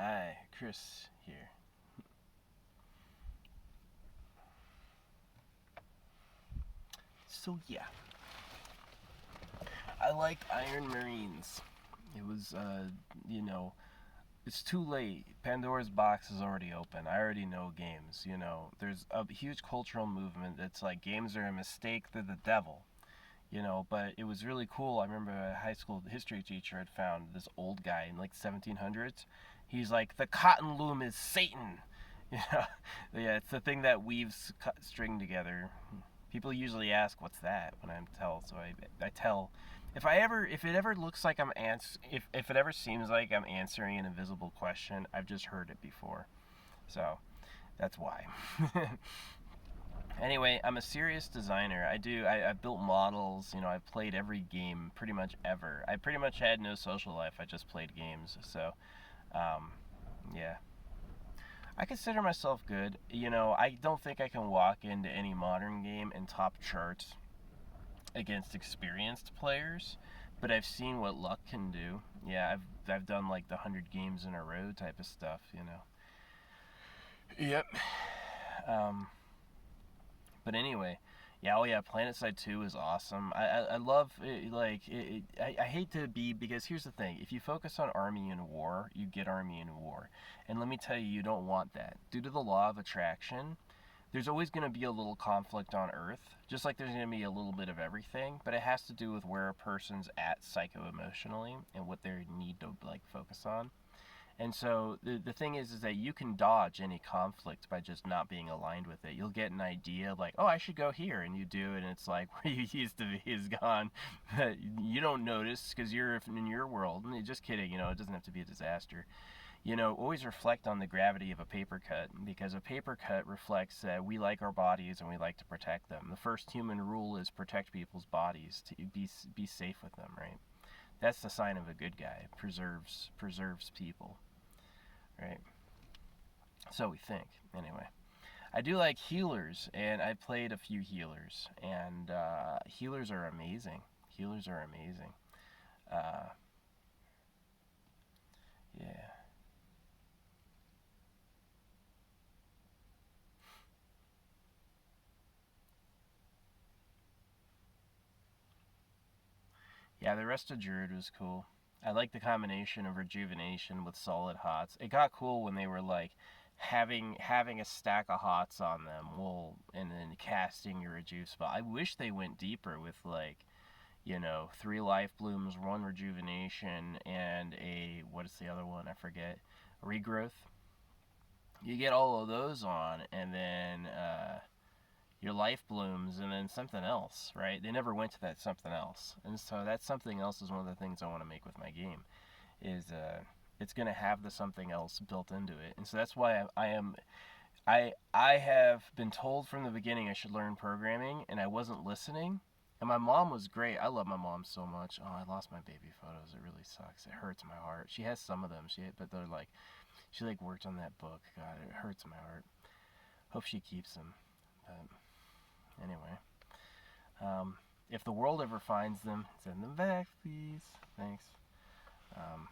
Hi, Chris here. So yeah, I liked Iron Marines. It was, you know, it's too late. Pandora's box is already open. I already know games. There's a huge cultural movement that's like games are a mistake. They're the devil. But it was really cool. I remember a high school history teacher had found this old guy in like 1700s. He's like, the cotton loom is Satan. Yeah, yeah, it's the thing that weaves string together. People usually ask, "What's that?" when I'm tell. So I tell. If it ever looks like if it ever seems like I'm answering an invisible question, I've just heard it before. So that's why. Anyway, I'm a serious designer. I've built models. I've played every game pretty much ever. I pretty much had no social life. I just played games. So, um, yeah. I consider myself good. I don't think I can walk into any modern game and top charts against experienced players, but I've seen what luck can do. Yeah, I've done like the 100 games in a row type of stuff. Yep. Um, but anyway, yeah, oh yeah, PlanetSide 2 is awesome. I love it, I hate to be because here's the thing: if you focus on army and war, you get army and war, and let me tell you, you don't want that. Due to the law of attraction, there's always going to be a little conflict on Earth, just like there's going to be a little bit of everything, but it has to do with where a person's at psycho-emotionally and what they need to like focus on. And so the thing is that you can dodge any conflict by just not being aligned with it. You'll get an idea like, oh, I should go here, and you do, and it's like where you used to be is gone. You don't notice because you're in your world. And just kidding, it doesn't have to be a disaster. Always reflect on the gravity of a paper cut because a paper cut reflects that we like our bodies and we like to protect them. The first human rule is protect people's bodies to be safe with them, right? That's the sign of a good guy. Preserves people, right? So we think, anyway. I do like healers, and I played a few healers, and healers are amazing. Healers are amazing. Uh, yeah. Yeah, the rest of Druid was cool. I like the combination of rejuvenation with solid hots. It got cool when they were like having a stack of hots on them, well, and then casting your rejuve spell. I wish they went deeper with like, 3 life blooms, 1 rejuvenation, and a what is the other one? I forget. Regrowth. You get all of those on, and then your life blooms and then something else, right? They never went to that something else. And so that something else is one of the things I want to make with my game is it's going to have the something else built into it. And so that's why I have been told from the beginning I should learn programming and I wasn't listening. And my mom was great. I love my mom so much. Oh, I lost my baby photos. It really sucks. It hurts my heart. She has some of them. But they're like she like worked on that book. God, it hurts my heart. Hope she keeps them. But anyway, Um, if the world ever finds them, send them back, please. Thanks. Um,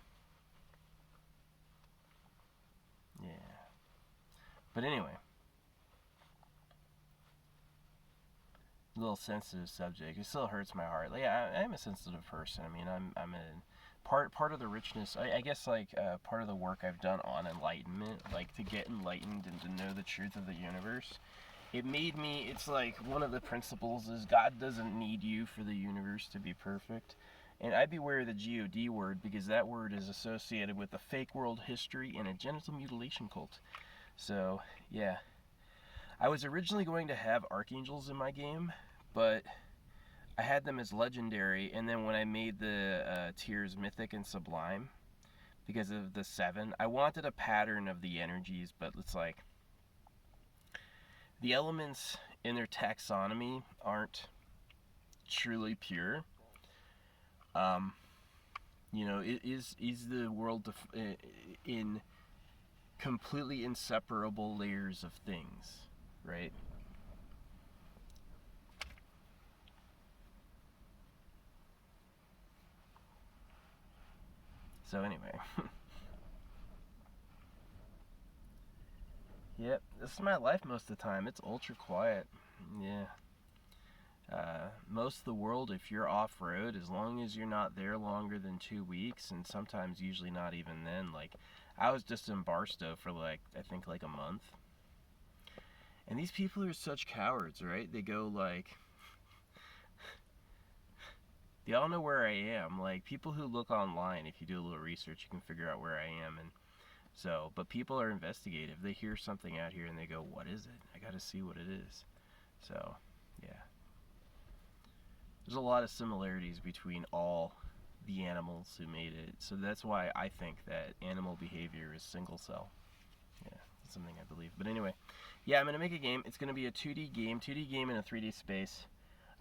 yeah. But anyway, a little sensitive subject. It still hurts my heart. Like, I'm a sensitive person. I mean, I'm a part of the richness. I guess like part of the work I've done on enlightenment, like to get enlightened and to know the truth of the universe. It made me. It's like one of the principles is God doesn't need you for the universe to be perfect. And I'd beware of the God word because that word is associated with a fake world history and a genital mutilation cult. So, yeah. I was originally going to have archangels in my game, but I had them as legendary, and then when I made the tiers mythic and sublime, because of the 7, I wanted a pattern of the energies, but it's like the elements in their taxonomy aren't truly pure. Um, is the world in completely inseparable layers of things, right? So anyway, Yep, this is my life most of the time. It's ultra quiet. Yeah. Most of the world, if you're off road, as long as you're not there longer than 2 weeks, and sometimes usually not even then, like, I was just in Barstow for like, I think like a month. And these people are such cowards, right? They go like, they all know where I am. Like, people who look online, if you do a little research, you can figure out where I am. And so, but people are investigative. They hear something out here and they go, what is it? I gotta see what it is. So, yeah. There's a lot of similarities between all the animals who made it. So that's why I think that animal behavior is single cell. Yeah, that's something I believe. But anyway, yeah, I'm going to make a game. It's going to be a 2D game in a 3D space.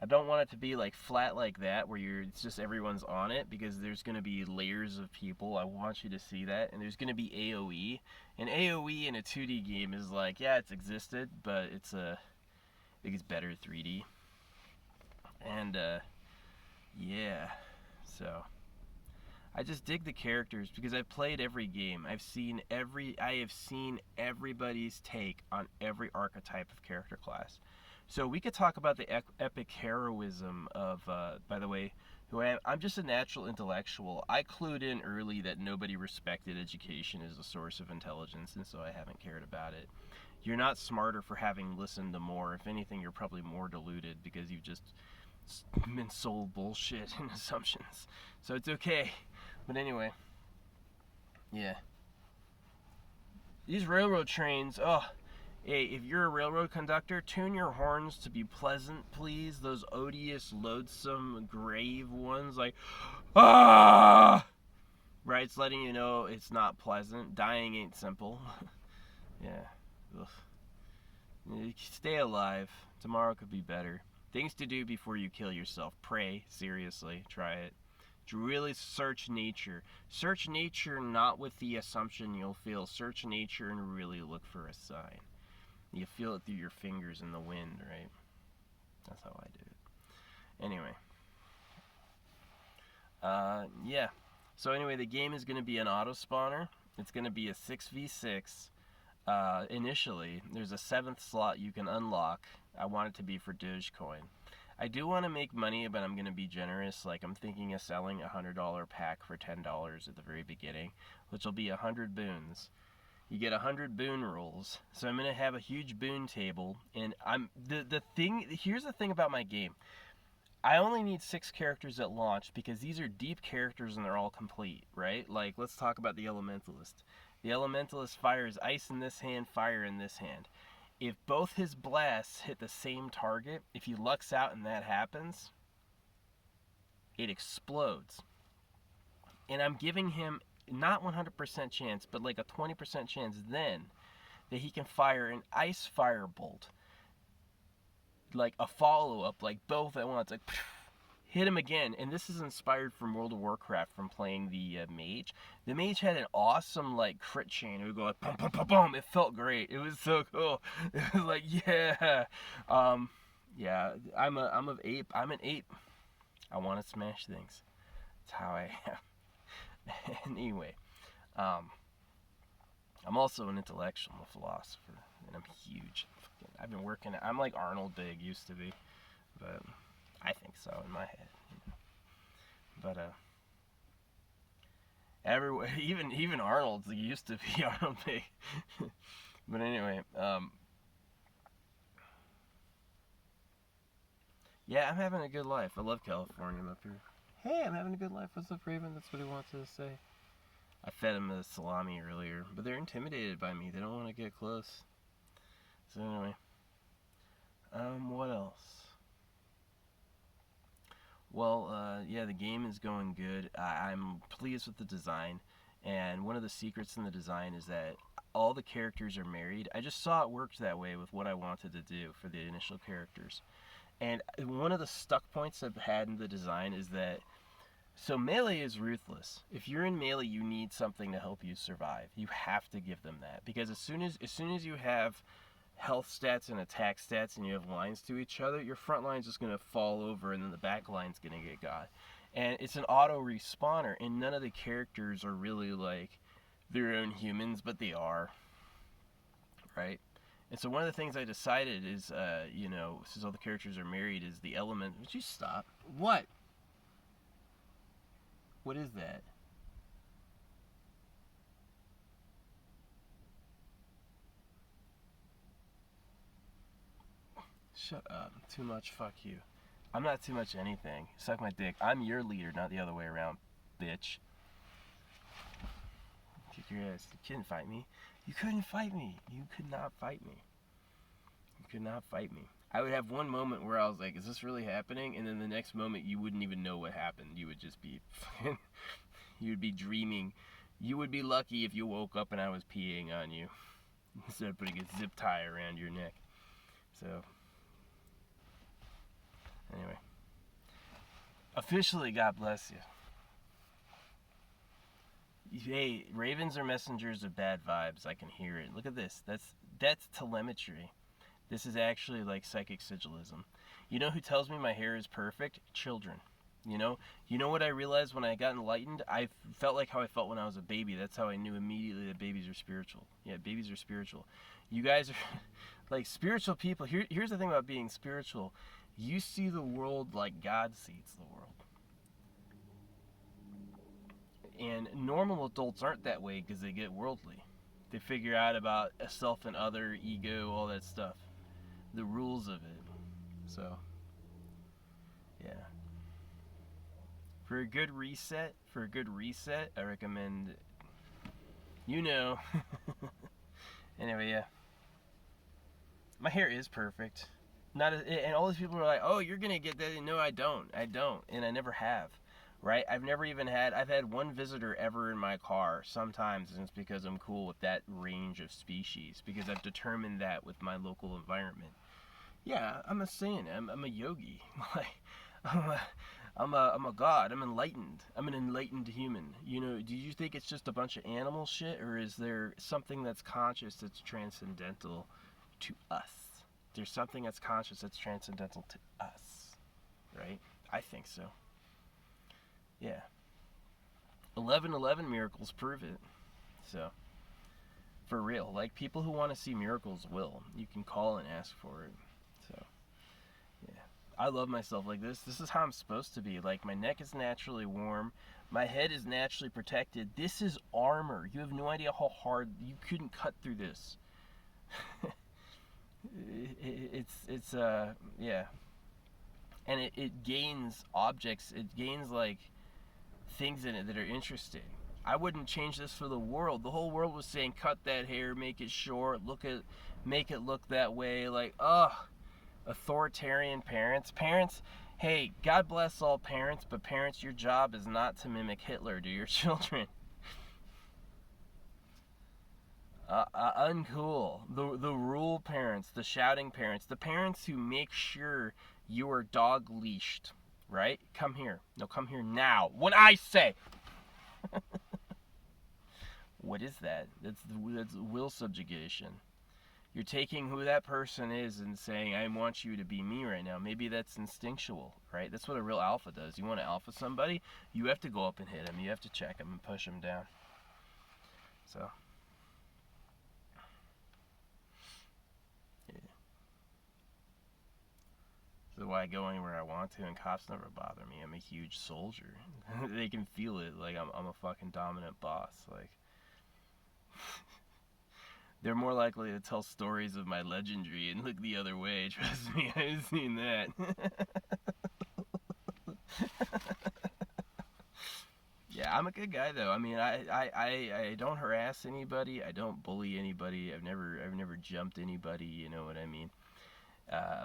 I don't want it to be like flat like that where it's just everyone's on it, because there's going to be layers of people. I want you to see that. And there's going to be AoE. And AoE in a 2D game is like, yeah, it's existed, but I think it's better 3D. And yeah, so I just dig the characters because I've played every game. I have seen everybody's take on every archetype of character class. So we could talk about the epic heroism of, by the way, who I am. I'm just a natural intellectual. I clued in early that nobody respected education as a source of intelligence, and so I haven't cared about it. You're not smarter for having listened to more. If anything, you're probably more deluded because you've just been sold bullshit and assumptions. So it's okay. But anyway, yeah. These railroad trains, oh, hey, if you're a railroad conductor, tune your horns to be pleasant, please. Those odious, loathsome, grave ones, like, ah! Right, it's letting you know it's not pleasant. Dying ain't simple. Yeah. Ugh. Stay alive. Tomorrow could be better. Things to do before you kill yourself. Pray, seriously. Try it. Really search nature. Search nature not with the assumption you'll feel. Search nature and really look for a sign. You feel it through your fingers in the wind, right? That's how I do it. Anyway. Yeah. So anyway, the game is going to be an auto spawner. It's going to be a 6v6. Initially, there's a 7th slot you can unlock. I want it to be for Dogecoin. I do want to make money, but I'm going to be generous. Like, I'm thinking of selling a $100 pack for $10 at the very beginning, which will be 100 boons. You get 100 boon rolls. So I'm going to have a huge boon table, and here's the thing about my game. I only need 6 characters at launch because these are deep characters and they're all complete, right? Like, let's talk about the Elementalist. The Elementalist fires ice in this hand, fire in this hand. If both his blasts hit the same target, if he lucks out and that happens, it explodes. And I'm giving him not 100% chance, but like a 20% chance then that he can fire an ice firebolt. Like a follow-up, like both at once, like hit him again. And this is inspired from World of Warcraft from playing the mage. The mage had an awesome like crit chain. It would go like boom, boom, boom, boom. It felt great. It was so cool. It was like, yeah. Yeah, I'm an ape. I'm an ape. I want to smash things. That's how I am. Anyway, I'm also an intellectual, I'm a philosopher, and I'm huge. I've been working. I'm like Arnold Big used to be, but I think so in my head. But everywhere, even Arnold used to be Arnold Big. But anyway, yeah, I'm having a good life. I love California. I'm up here. Hey, I'm having a good life. What's up, Raven? That's what he wants to say. I fed him the salami earlier, but they're intimidated by me. They don't want to get close. So anyway, what else? Well, yeah, the game is going good. I'm pleased with the design, and one of the secrets in the design is that all the characters are married. I just saw it worked that way with what I wanted to do for the initial characters. And one of the stuck points I've had in the design is that, so melee is ruthless. If you're in melee, you need something to help you survive. You have to give them that, because as soon as you have health stats and attack stats and you have lines to each other, your front line's just going to fall over and then the back line's going to get got. And it's an auto respawner, and none of the characters are really like their own humans, but they are, right? And so one of the things I decided is, since all the characters are married, is the element. Would you stop? What? What is that? Shut up. Too much. Fuck you. I'm not too much anything. Suck my dick. I'm your leader, not the other way around, bitch. Kick your ass. You couldn't fight me. You couldn't fight me. You could not fight me. You could not fight me. I would have one moment where I was like, is this really happening? And then the next moment, you wouldn't even know what happened. You would just be you would be dreaming. You would be lucky if you woke up and I was peeing on you instead of putting a zip tie around your neck. So, anyway. Officially, God bless you. Hey, ravens are messengers of bad vibes. I can hear it. Look at this. That's telemetry. This is actually like psychic sigilism. You know who tells me my hair is perfect? Children. You know what I realized when I got enlightened? I felt like how I felt when I was a baby. That's how I knew immediately that babies are spiritual. Yeah, babies are spiritual. You guys are like spiritual people. Here's the thing about being spiritual. You see the world like God sees the world. And normal adults aren't that way because they get worldly. They figure out about a self and other, ego, all that stuff. The rules of it. So, yeah. For a good reset, I recommend, Anyway, yeah. My hair is perfect. And all these people are like, oh, you're going to get that. No, I don't. And I never have. Right? I've had one visitor ever in my car sometimes, and it's because I'm cool with that range of species, because I've determined that with my local environment. Yeah, I'm a saint. I'm a yogi. I'm a god. I'm enlightened. I'm an enlightened human. Do you think it's just a bunch of animal shit, or is there something that's conscious that's transcendental to us? There's something that's conscious that's transcendental to us, right? I think so. Yeah. 11:11 miracles prove it. So, for real, like people who want to see miracles will. You can call and ask for it. So, yeah. I love myself like this. This is how I'm supposed to be. Like, my neck is naturally warm. My head is naturally protected. This is armor. You have no idea how hard you couldn't cut through this. Yeah. And it gains objects. It gains, like, things in it that are interesting. I wouldn't change this for the world. The whole world was saying, cut that hair, make it short, make it look that way. Like, authoritarian parents. Parents, hey, God bless all parents, but parents, your job is not to mimic Hitler to your children. Uncool. The rule parents, the shouting parents, the parents who make sure you are dog leashed, right? Come here. No, come here now. When I say. What is that? That's will subjugation. You're taking who that person is and saying, I want you to be me right now. Maybe that's instinctual, right? That's what a real alpha does. You want to alpha somebody, you have to go up and hit them. You have to check them and push them down. So, yeah. That's why I go anywhere I want to, and cops never bother me. I'm a huge soldier. They can feel it. Like, I'm a fucking dominant boss. Like, they're more likely to tell stories of my legendary and look the other way. Trust me, I've seen that. Yeah, I'm a good guy though. I mean, I don't harass anybody. I don't bully anybody. I've never jumped anybody. You know what I mean?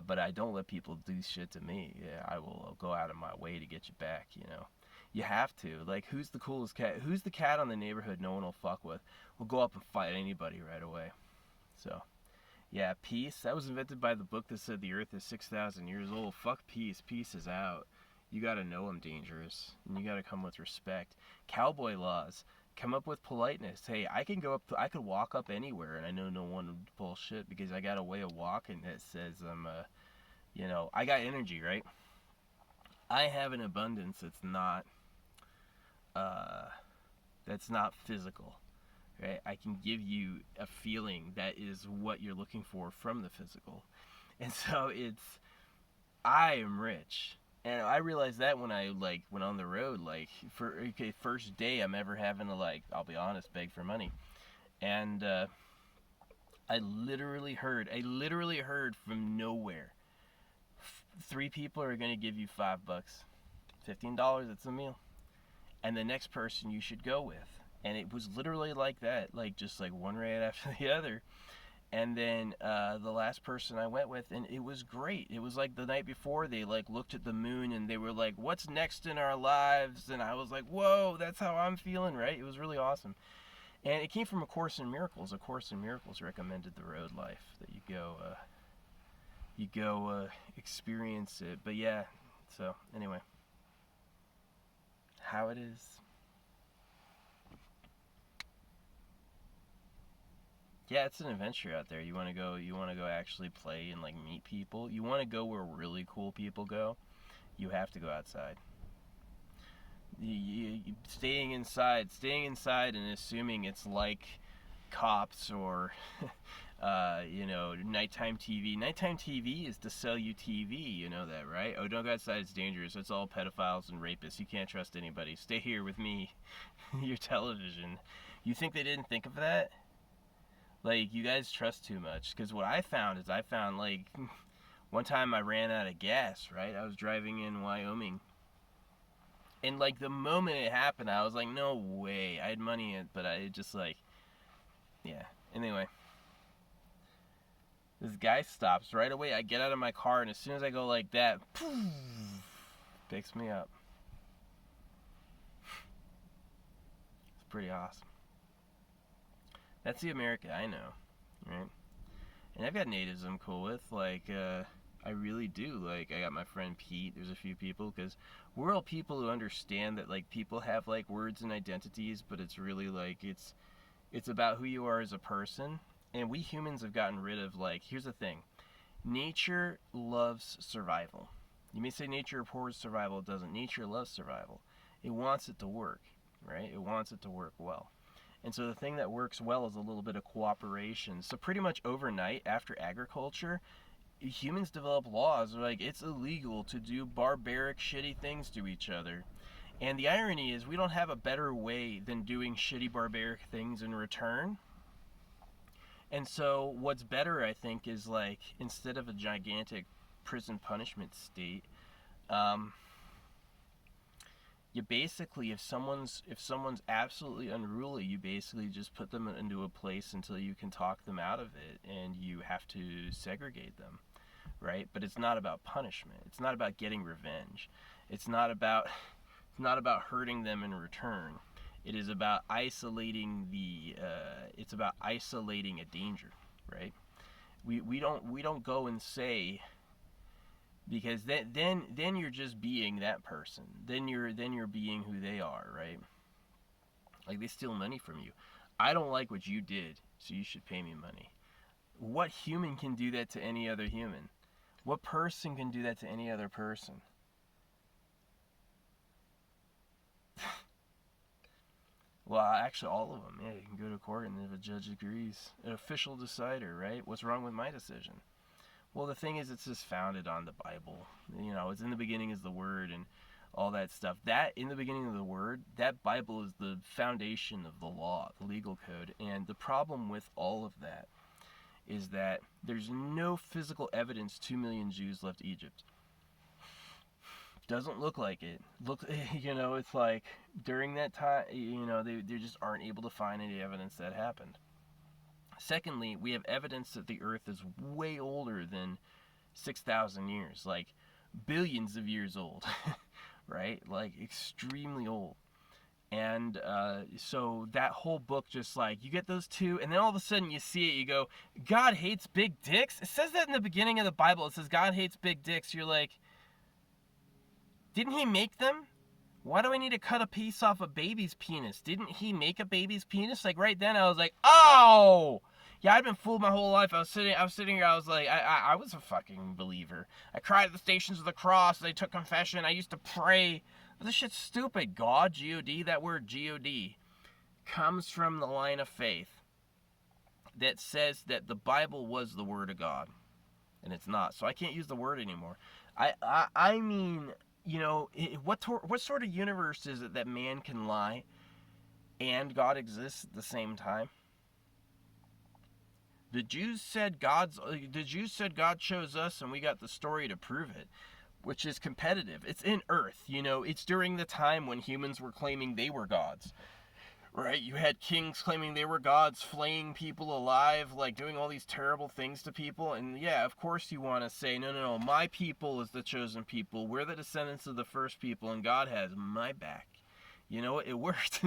But I don't let people do shit to me. Yeah, I'll go out of my way to get you back. You have to. Like, who's the coolest cat? Who's the cat on the neighborhood no one will fuck with? We'll go up and fight anybody right away. So, yeah, peace. That was invented by the book that said the earth is 6,000 years old. Fuck peace. Peace is out. You gotta know I'm dangerous. And you gotta come with respect. Cowboy laws. Come up with politeness. Hey, I could walk up anywhere and I know no one would pull shit because I got a way of walking that says I got energy, right? I have an abundance that's not physical. right? I can give you a feeling that is what you're looking for from the physical. And so I am rich. And I realized that when I like went on the road, like for first day I'm ever having to, like, I'll be honest, beg for money. And I literally heard from nowhere, three people are gonna give you $5, $15, it's a meal, and the next person you should go with. And it was literally like that, like just like one right after the other. And then the last person I went with, and it was great. It was like the night before, they like looked at the moon and they were like, "What's next in our lives?" And I was like, "Whoa, that's how I'm feeling," right? It was really awesome. And it came from A Course in Miracles. A Course in Miracles recommended the road life, that you go experience it. But yeah, so anyway, how it is. Yeah, it's an adventure out there. You want to go actually play and like meet people. You want to go where really cool people go. You have to go outside. Staying inside and assuming it's like cops or nighttime TV. Nighttime TV is to sell you TV. You know that, right? Oh, don't go outside, it's dangerous. It's all pedophiles and rapists. You can't trust anybody. Stay here with me. Your television. You think they didn't think of that? Like, you guys trust too much. Because what I found is, like, one time I ran out of gas, right? I was driving in Wyoming. And, like, the moment it happened, I was like, no way. I had money in it, but I just, like, yeah. Anyway, this guy stops right away. I get out of my car, and as soon as I go like that, poof, picks me up. It's pretty awesome. That's the America I know, right? And I've got natives I'm cool with. Like, I really do. Like, I got my friend Pete. There's a few people, because we're all people who understand that, like, people have, like, words and identities, but it's really, like, it's about who you are as a person. And we humans have gotten rid of, like, here's the thing. Nature loves survival. You may say nature abhors survival. It doesn't. Nature loves survival. It wants it to work, right? It wants it to work well. And so the thing that works well is a little bit of cooperation. So pretty much overnight after agriculture, humans develop laws like it's illegal to do barbaric, shitty things to each other. And the irony is we don't have a better way than doing shitty, barbaric things in return. And so what's better, I think, is like instead of a gigantic prison punishment state, um, you basically, if someone's absolutely unruly, you basically just put them into a place until you can talk them out of it, and you have to segregate them, right? But it's not about punishment. It's not about getting revenge. It's not about hurting them in return. It is about isolating it's about isolating a danger, right? We don't go and say, because then you're just being that person. Then you're being who they are, right? Like, they steal money from you. I don't like what you did, so you should pay me money. What human can do that to any other human? What person can do that to any other person? Well, actually, all of them. Yeah, you can go to court, and if a judge agrees, an official decider, right? What's wrong with my decision? Well, the thing is, it's just founded on the Bible. It's in the beginning is the Word and all that stuff. That, in the beginning of the Word, that Bible is the foundation of the law, the legal code. And the problem with all of that is that there's no physical evidence 2 million Jews left Egypt. Doesn't look like it. It's like during that time, they just aren't able to find any evidence that happened. Secondly, we have evidence that the Earth is way older than 6,000 years, like billions of years old, right? Like extremely old. And so that whole book, just like, you get those two, and then all of a sudden you see it, you go, God hates big dicks? It says that in the beginning of the Bible. It says God hates big dicks. You're like, didn't he make them? Why do I need to cut a piece off a baby's penis? Didn't he make a baby's penis? Like, right then I was like, oh! Yeah, I've been fooled my whole life. I was sitting here, I was like, I was a fucking believer. I cried at the Stations of the Cross. They took confession. I used to pray. But this shit's stupid. God, G-O-D, that word, G-O-D. comes from the line of faith that says that the Bible was the Word of God, and it's not. So I can't use the word anymore. I mean, you know, what sort of universe is it that man can lie and God exists at the same time? The Jews said God chose us, and we got the story to prove it, which is competitive. It's in Earth, you know. It's during the time when humans were claiming they were gods. Right, you had kings claiming they were gods, flaying people alive, like doing all these terrible things to people. And yeah, of course you want to say, no, my people is the chosen people. We're the descendants of the first people, and God has my back. You know, it worked.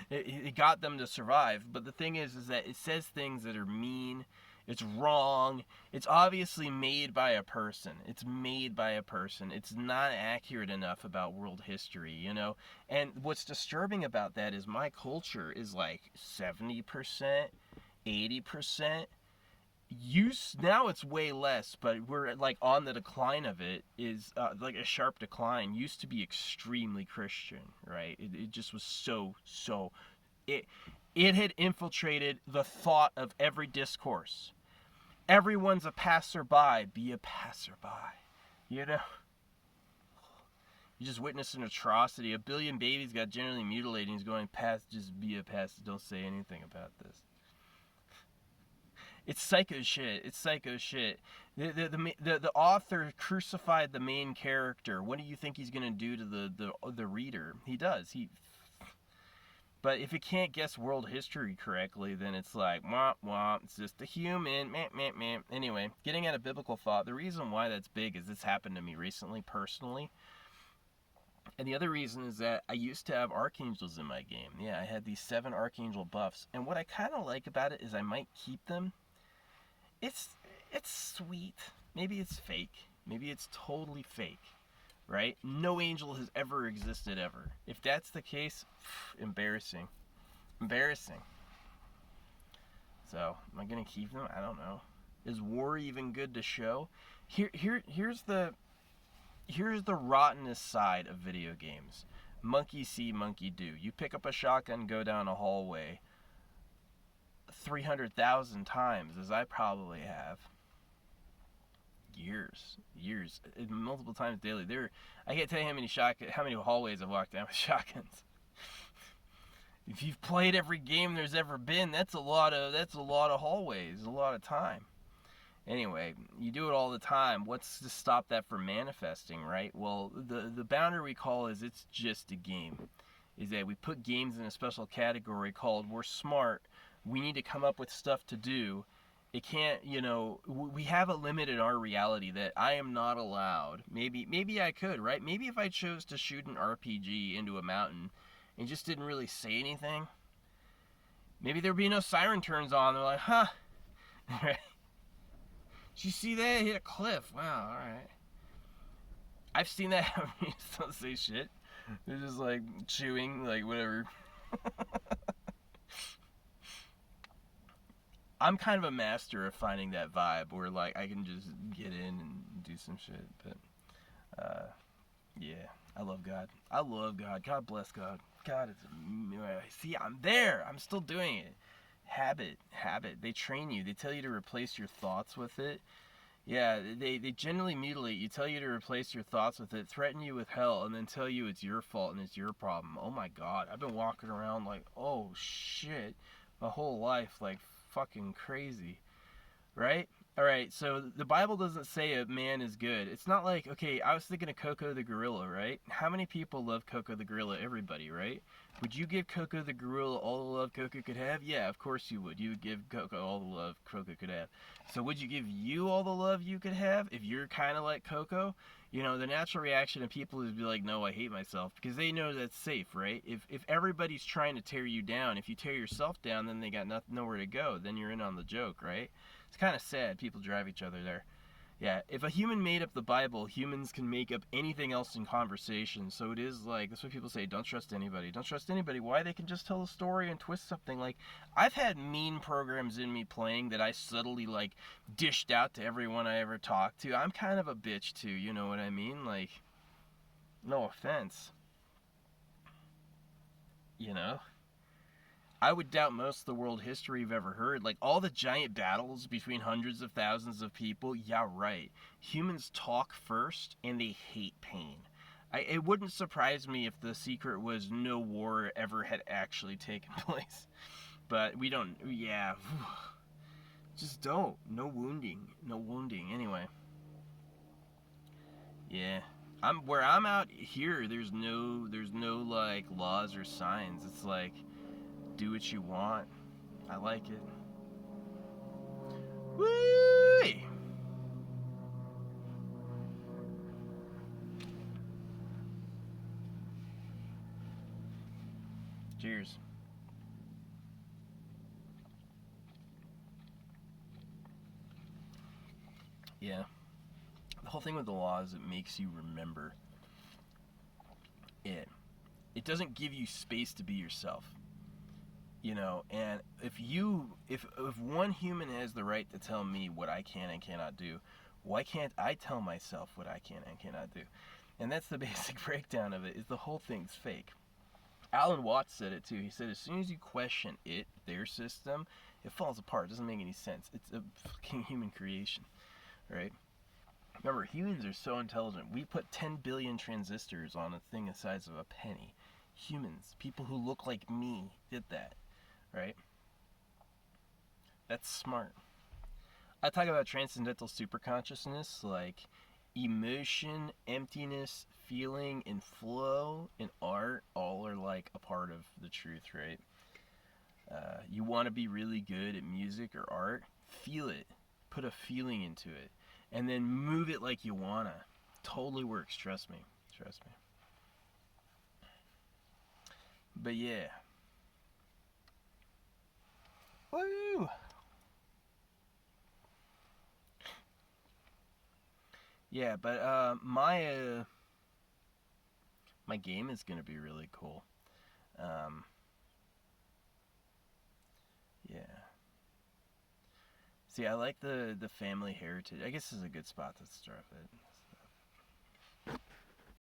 It got them to survive. But the thing is that it says things that are mean. It's wrong. It's obviously made by a person. It's made by a person. It's not accurate enough about world history, you know? And what's disturbing about that is my culture is like 70%, 80%. Now it's way less, but we're like on the decline of it, is like a sharp decline. Used to be extremely Christian, right? It just was so. It had infiltrated the thought of every discourse. Everyone's a passerby. Be a passerby. You know? You just witnessed an atrocity. 1 billion babies got generally mutilated, and he's going, just be a passer. Don't say anything about this. It's psycho shit. It's psycho shit. The author crucified the main character. What do you think he's gonna do to the reader? He does. But if it can't guess world history correctly, then it's like, wah, wah, it's just a human, meh, meh, meh. Anyway, getting at a biblical thought, the reason why that's big is this happened to me recently, personally. And the other reason is that I used to have archangels in my game. Yeah, I had these 7 archangel buffs. And what I kind of like about it is I might keep them. It's sweet. Maybe it's fake. Maybe it's totally fake. Right? No angel has ever existed ever. If that's the case, embarrassing. Embarrassing. So, am I gonna keep them? I don't know. Is war even good to show? Here's the rottennest side of video games. Monkey see, monkey do. You pick up a shotgun, go down a hallway 300,000 times, as I probably have. Years, multiple times daily. I can't tell you how many hallways I've walked down with shotguns. If you've played every game there's ever been, that's a lot of hallways, a lot of time. Anyway, you do it all the time. What's to stop that from manifesting, right? Well, the boundary we call is it's just a game. Is that we put games in a special category called we're smart. We need to come up with stuff to do. It can't, you know, we have a limit in our reality that I am not allowed. Maybe I could, right? Maybe if I chose to shoot an RPG into a mountain and just didn't really say anything, maybe there'd be no siren turns on. They're like, huh? Right? Did you see that? It hit a cliff. Wow, alright. I've seen that happen. You just don't say shit. They're just like chewing, like whatever. I'm kind of a master of finding that vibe where like I can just get in and do some shit. But yeah, I love God. I love God. God bless God. God is, see, I'm there. I'm still doing it. Habit. They train you. They tell you to replace your thoughts with it. Yeah, they generally mutilate you, tell you to replace your thoughts with it, threaten you with hell, and then tell you it's your fault and it's your problem. Oh my God, I've been walking around like, oh shit, my whole life, like fucking crazy, right? Alright, so the Bible doesn't say a man is good. It's not like, okay, I was thinking of Coco the gorilla, right? How many people love Coco the gorilla? Everybody, right? Would you give Coco the gorilla all the love Coco could have? Yeah, of course you would. You would give Coco all the love Coco could have. So would you give you all the love you could have if you're kind of like Coco? You know, the natural reaction of people is to be like, no, I hate myself, because they know that's safe, right? If everybody's trying to tear you down, if you tear yourself down, then they got nowhere to go. Then you're in on the joke, right? It's kind of sad. People drive each other there. Yeah, if a human made up the Bible, humans can make up anything else in conversation. So it is like, that's what people say, don't trust anybody. Don't trust anybody. Why? They can just tell a story and twist something. Like, I've had mean programs in me playing that I subtly, like, dished out to everyone I ever talked to. I'm kind of a bitch, too, you know what I mean? Like, no offense. You know? I would doubt most of the world history you've ever heard. Like all the giant battles between hundreds of thousands of people, yeah, right. Humans talk first and they hate pain. It wouldn't surprise me if the secret was no war ever had actually taken place. But we don't, yeah. Just don't. No wounding. No wounding. Anyway. Yeah. Where I'm out here, there's no like laws or signs. It's like do what you want. I like it. Woo! Cheers. Yeah. The whole thing with the law is it makes you remember it. It doesn't give you space to be yourself. And if one human has the right to tell me what I can and cannot do, why can't I tell myself what I can and cannot do? And that's the basic breakdown of it, is the whole thing's fake. Alan Watts said it too. He said as soon as you question their system, it falls apart. It doesn't make any sense. It's a fucking human creation, right? Remember, humans are so intelligent. We put 10 billion transistors on a thing the size of a penny. Humans, people who look like me, did that, right? That's smart. I talk about transcendental superconsciousness, like emotion, emptiness, feeling, and flow in art all are like a part of the truth, right? You want to be really good at music or art, feel it, put a feeling into it, and then move it like you wanna. Totally works, trust me. Trust me. But yeah. Woo! Yeah, but my game is gonna be really cool. Um, yeah. See, I like the family heritage. I guess this is a good spot to start with.